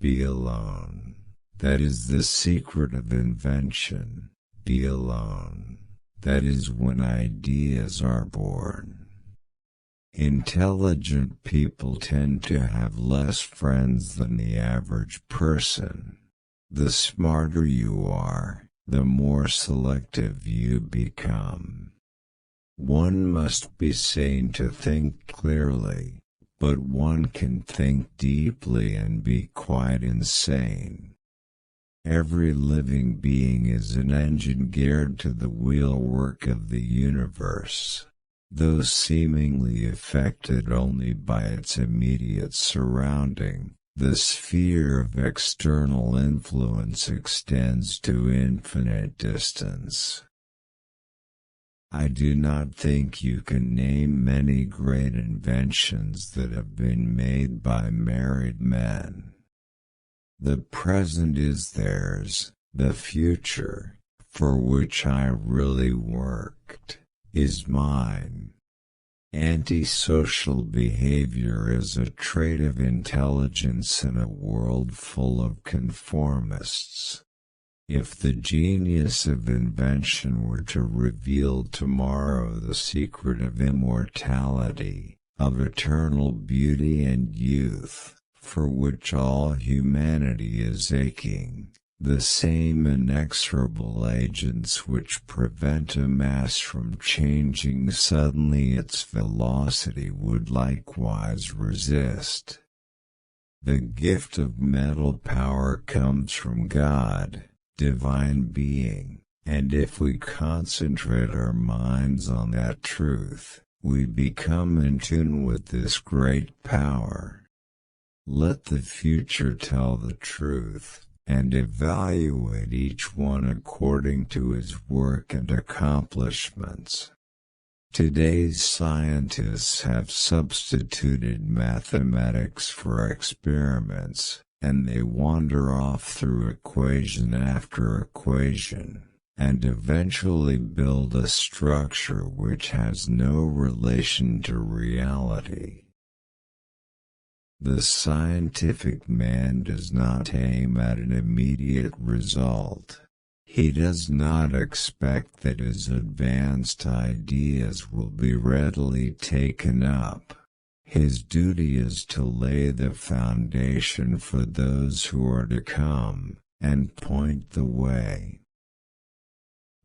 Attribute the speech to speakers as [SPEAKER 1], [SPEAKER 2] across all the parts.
[SPEAKER 1] be alone. That is the secret of invention. Be alone. That is when ideas are born. Intelligent people tend to have less friends than the average person. The smarter you are, the more selective you become. One must be sane to think clearly, but one can think deeply and be quite insane. Every living being is an engine geared to the wheelwork of the universe, though seemingly affected only by its immediate surrounding. The sphere of external influence extends to infinite distance. I do not think you can name many great inventions that have been made by married men. The present is theirs, the future, for which I really worked, is mine. Antisocial behavior is a trait of intelligence in a world full of conformists. If the genius of invention were to reveal tomorrow the secret of immortality, of eternal beauty and youth, for which all humanity is aching, the same inexorable agents which prevent a mass from changing suddenly its velocity would likewise resist. The gift of mental power comes from God, divine being, and if we concentrate our minds on that truth, we become in tune with this great power. Let the future tell the truth, and evaluate each one according to his work and accomplishments. Today's scientists have substituted mathematics for experiments, and they wander off through equation after equation, and eventually build a structure which has no relation to reality. The scientific man does not aim at an immediate result. He does not expect that his advanced ideas will be readily taken up. His duty is to lay the foundation for those who are to come, and point the way.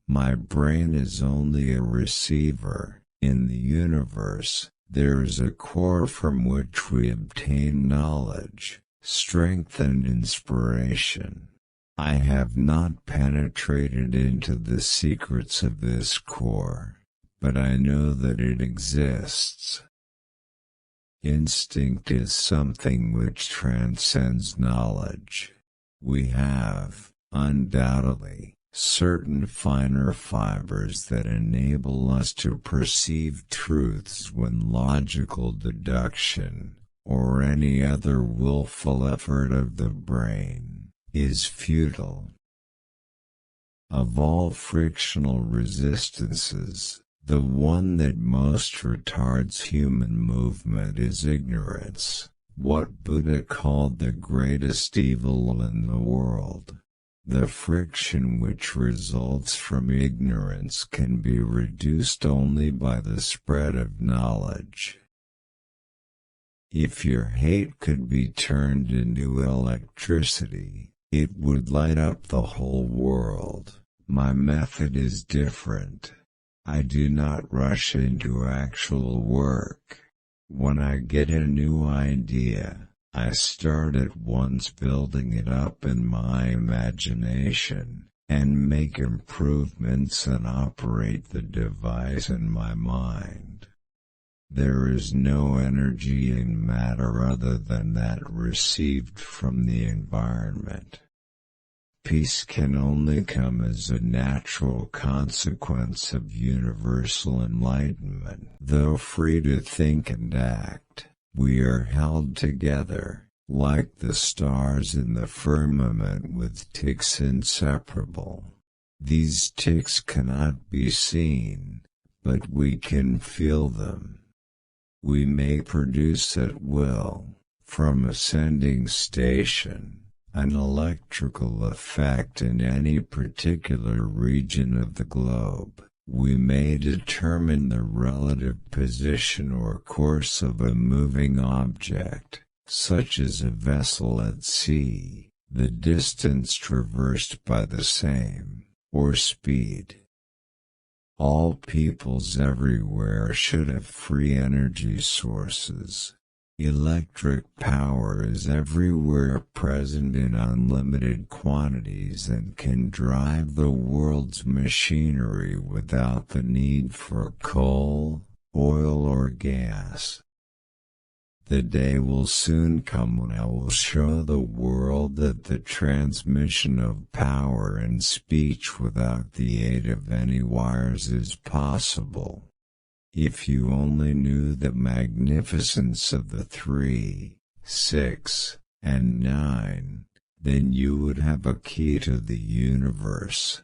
[SPEAKER 1] My brain is only a receiver. In the universe, there is a core from which we obtain knowledge, strength and inspiration. I have not penetrated into the secrets of this core, but I know that it exists. Instinct is something which transcends knowledge. We have, undoubtedly, certain finer fibers that enable us to perceive truths when logical deduction, or any other willful effort of the brain, is futile. Of all frictional resistances, the one that most retards human movement is ignorance, what Buddha called the greatest evil in the world. The friction which results from ignorance can be reduced only by the spread of knowledge. If your hate could be turned into electricity, it would light up the whole world. My method is different. I do not rush into actual work. When I get a new idea, I start at once building it up in my imagination, and make improvements and operate the device in my mind. There is no energy in matter other than that received from the environment. Peace can only come as a natural consequence of universal enlightenment. Though free to think and act, we are held together, like the stars in the firmament, with ticks inseparable. These ticks cannot be seen, but we can feel them. We may produce at will, from ascending station, an electrical effect in any particular region of the globe, we may determine the relative position or course of a moving object, such as a vessel at sea, the distance traversed by the same, or speed. All peoples everywhere should have free energy sources. Electric power is everywhere present in unlimited quantities and can drive the world's machinery without the need for coal, oil or gas. The day will soon come when I will show the world that the transmission of power and speech without the aid of any wires is possible. If you only knew the magnificence of the 3, 6, and 9, then you would have a key to the universe.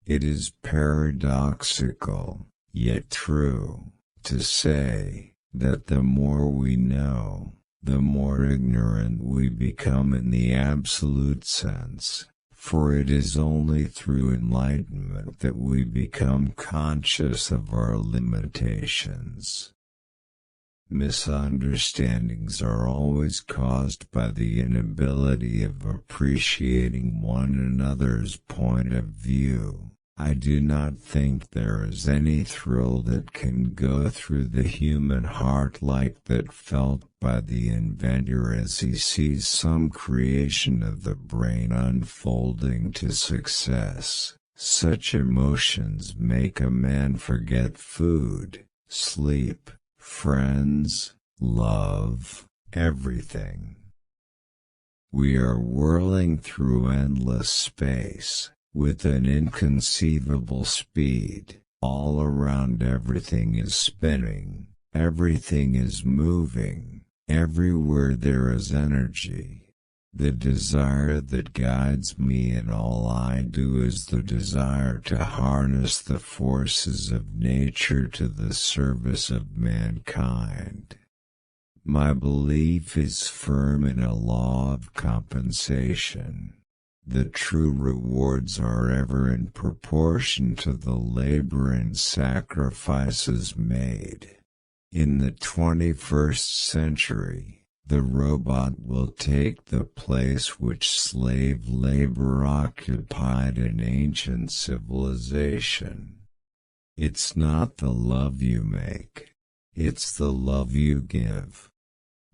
[SPEAKER 1] It is paradoxical, yet true, to say that the more we know, the more ignorant we become in the absolute sense, for it is only through enlightenment that we become conscious of our limitations. Misunderstandings are always caused by the inability of appreciating one another's point of view. I do not think there is any thrill that can go through the human heart like that felt by the inventor as he sees some creation of the brain unfolding to success. Such emotions make a man forget food, sleep, friends, love, everything. We are whirling through endless space, with an inconceivable speed. All around everything is spinning, everything is moving, everywhere there is energy. The desire that guides me in all I do is the desire to harness the forces of nature to the service of mankind. My belief is firm in a law of compensation. The true rewards are ever in proportion to the labor and sacrifices made. In the 21st century, the robot will take the place which slave labor occupied in ancient civilization. It's not the love you make, it's the love you give.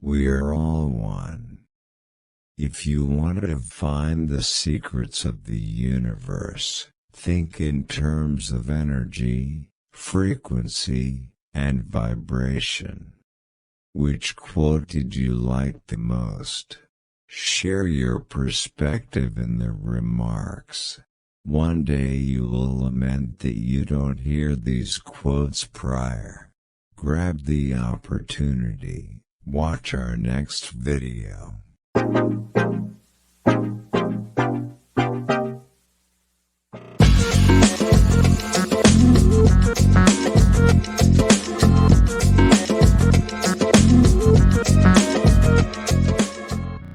[SPEAKER 1] We are all one. If you want to find the secrets of the universe, think in terms of energy, frequency, and vibration. Which quote did you like the most? Share your perspective in the remarks. One day you will lament that you don't hear these quotes prior. Grab the opportunity. Watch our next video.